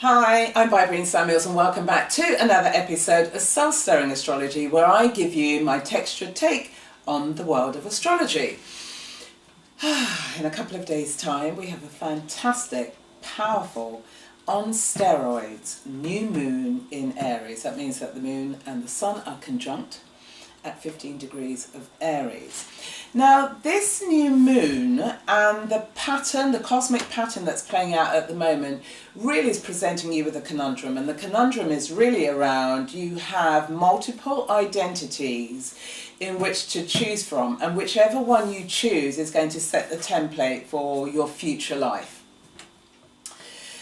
Hi, I'm Bybreen and welcome back to another episode of Soul Stirring Astrology, where I give you my textured take on the world of astrology. In a couple of days' time, we have a fantastic, powerful, on steroids, new moon in Aries. That means that the moon and the sun are conjunct at 15 degrees of Aries. Now, this new moon and the pattern, the cosmic pattern that's playing out at the moment, really is presenting you with a conundrum. And the conundrum is really around you have multiple identities in which to choose from, and whichever one you choose is going to set the template for your future life.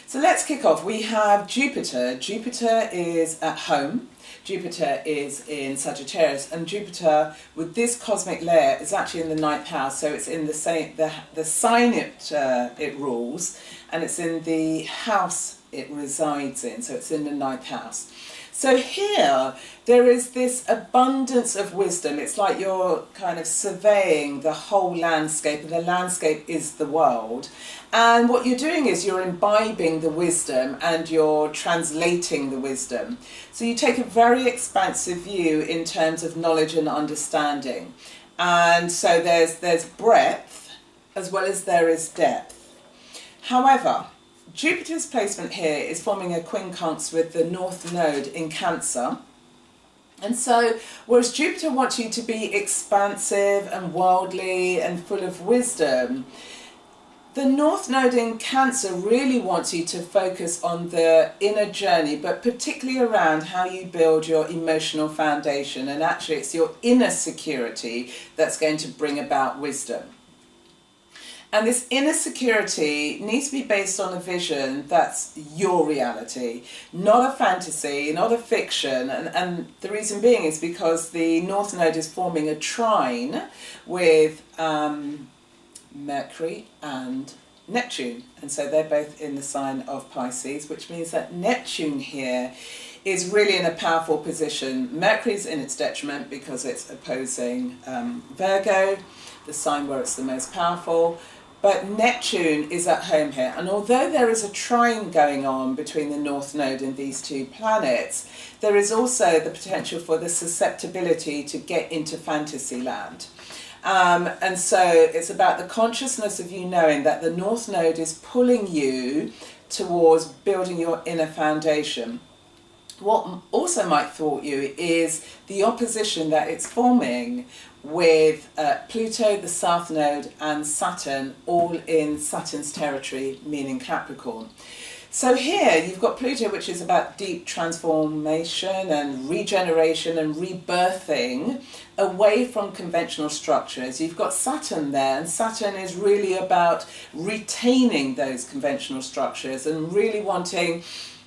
So let's kick off. We have Jupiter. Jupiter is at home. Jupiter is in Sagittarius, and Jupiter, with this cosmic layer, is actually in the ninth house. So it's in the sign it rules, and it's in the house it resides in. So it's in the ninth house. So here there is this abundance of wisdom. It's like you're kind of surveying the whole landscape, and the landscape is the world. And what you're doing is you're imbibing the wisdom and you're translating the wisdom. So you take a very expansive view in terms of knowledge and understanding. And so there's breadth as well as there is depth. However, Jupiter's placement here is forming a quincunx with the North Node in Cancer. And so, whereas Jupiter wants you to be expansive and worldly and full of wisdom, the North Node in Cancer really wants you to focus on the inner journey, but particularly around how you build your emotional foundation. And actually, it's your inner security that's going to bring about wisdom. And this inner security needs to be based on a vision that's your reality, not a fantasy, not a fiction. And the reason being is because the North Node is forming a trine with Mercury and Neptune. And so they're both in the sign of Pisces, which means that Neptune here is really in a powerful position. Mercury's in its detriment because it's opposing Virgo, the sign where it's the most powerful. But Neptune is at home here, and although there is a trine going on between the North Node and these two planets, there is also the potential for the susceptibility to get into fantasy land. And so it's about the consciousness of you knowing that the North Node is pulling you towards building your inner foundation. What also might thwart you is the opposition that it's forming with Pluto, the South Node, and Saturn, all in Saturn's territory, meaning Capricorn. So here you've got Pluto, which is about deep transformation and regeneration and rebirthing away from conventional structures. You've got Saturn there, and Saturn is really about retaining those conventional structures and really wanting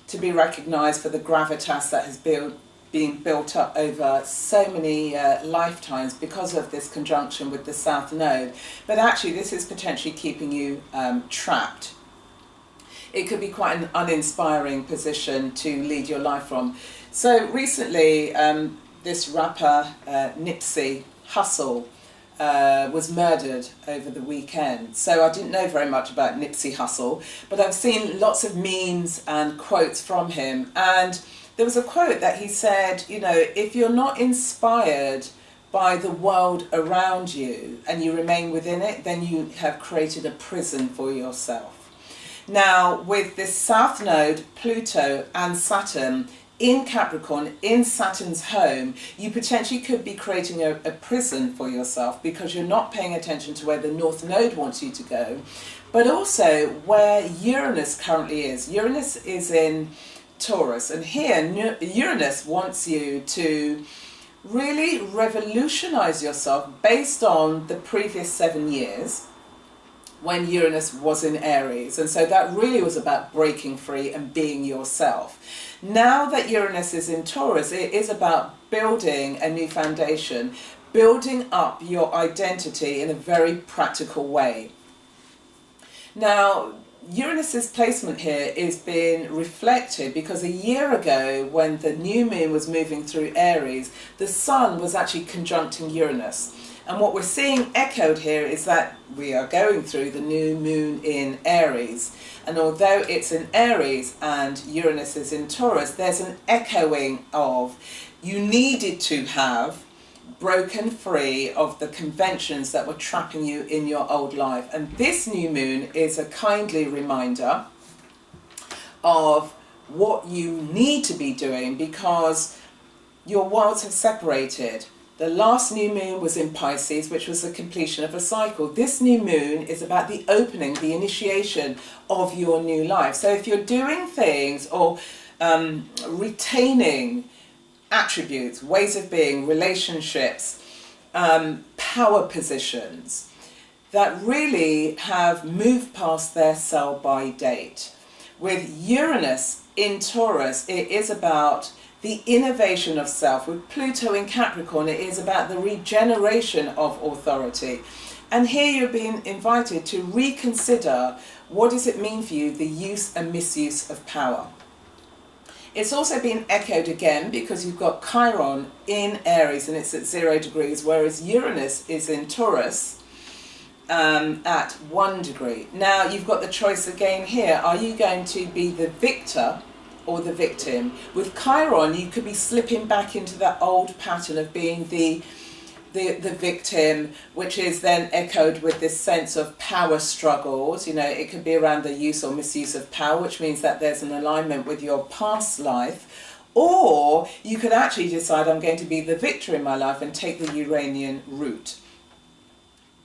to be recognized for the gravitas that has been built up over so many lifetimes because of this conjunction with the South Node. But actually this is potentially keeping you trapped. It could be quite an uninspiring position to lead your life from. So recently this rapper Nipsey, Hussle, was murdered over the weekend. So I didn't know very much about Nipsey Hussle, but I've seen lots of memes and quotes from him. And there was a quote that he said, you know, if you're not inspired by the world around you and you remain within it, then you have created a prison for yourself. Now, with this South Node, Pluto and Saturn in Capricorn, in Saturn's home, you potentially could be creating a prison for yourself because you're not paying attention to where the North Node wants you to go, but also where Uranus currently is. Uranus is in Taurus, and here Uranus wants you to really revolutionize yourself based on the previous 7 years when Uranus was in Aries. And so that really was about breaking free and being yourself. Now that Uranus is in Taurus, it is about building a new foundation, building up your identity in a very practical way. Now, Uranus's placement here is being reflected because a year ago, when the new moon was moving through Aries, the sun was actually conjuncting Uranus. And what we're seeing echoed here is that we are going through the new moon in Aries. And although it's in Aries and Uranus is in Taurus, there's an echoing of you needed to have broken free of the conventions that were trapping you in your old life. And this new moon is a kindly reminder of what you need to be doing, because your worlds have separated. The last new moon was in Pisces, which was the completion of a cycle. This new moon is about the opening, the initiation of your new life. So if you're doing things or retaining attributes, ways of being, relationships, power positions that really have moved past their sell-by date. With Uranus in Taurus, it is about the innovation of self. With Pluto in Capricorn, it is about the regeneration of authority. And here you're being invited to reconsider, what does it mean for you, the use and misuse of power. It's also been echoed again because you've got Chiron in Aries and it's at 0 degrees, whereas Uranus is in Taurus at 1 degree. Now you've got the choice again here. Are you going to be the victor or the victim? With Chiron, you could be slipping back into that old pattern of being the victim, which is then echoed with this sense of power struggles. You know, it could be around the use or misuse of power, which means that there's an alignment with your past life. Or you could actually decide, I'm going to be the victor in my life and take the Uranian route,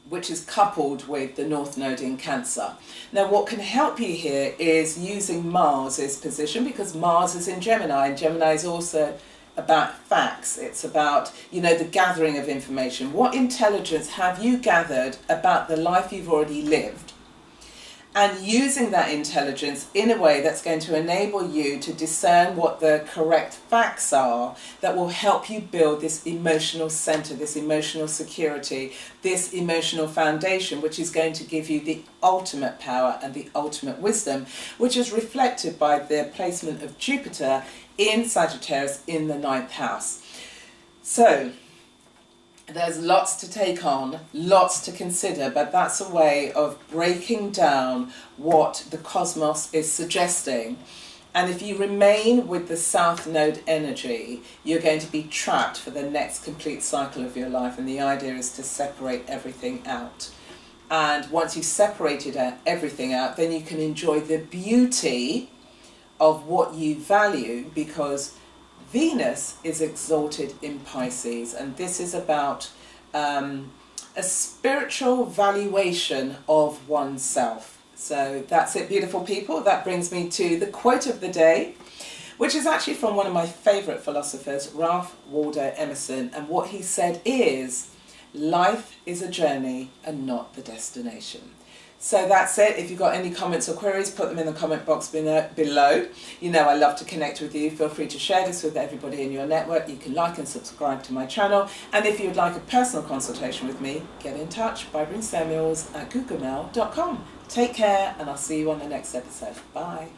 which is coupled with the North Node in Cancer. Now what can help you here is using Mars's position, because Mars is in Gemini, and Gemini is also about facts. It's about, you know, the gathering of information. What intelligence have you gathered about the life you've already lived? And using that intelligence in a way that's going to enable you to discern what the correct facts are that will help you build this emotional center, this emotional security, this emotional foundation, which is going to give you the ultimate power and the ultimate wisdom, which is reflected by the placement of Jupiter in Sagittarius in the 9th house. So there's lots to take on, lots to consider, but that's a way of breaking down what the cosmos is suggesting. And if you remain with the South Node energy, you're going to be trapped for the next complete cycle of your life. And the idea is to separate everything out. And once you've separated everything out, then you can enjoy the beauty of what you value, because Venus is exalted in Pisces, and this is about a spiritual valuation of oneself. So that's it, beautiful people. That brings me to the quote of the day, which is actually from one of my favourite philosophers, Ralph Waldo Emerson, and what he said is, life is a journey and not the destination. So that's it. If you've got any comments or queries, put them in the comment box below. You know I love to connect with you. Feel free to share this with everybody in your network. You can like and subscribe to my channel. And if you'd like a personal consultation with me, get in touch, bybreensamuels@googlemail.com. Take care, and I'll see you on the next episode. Bye.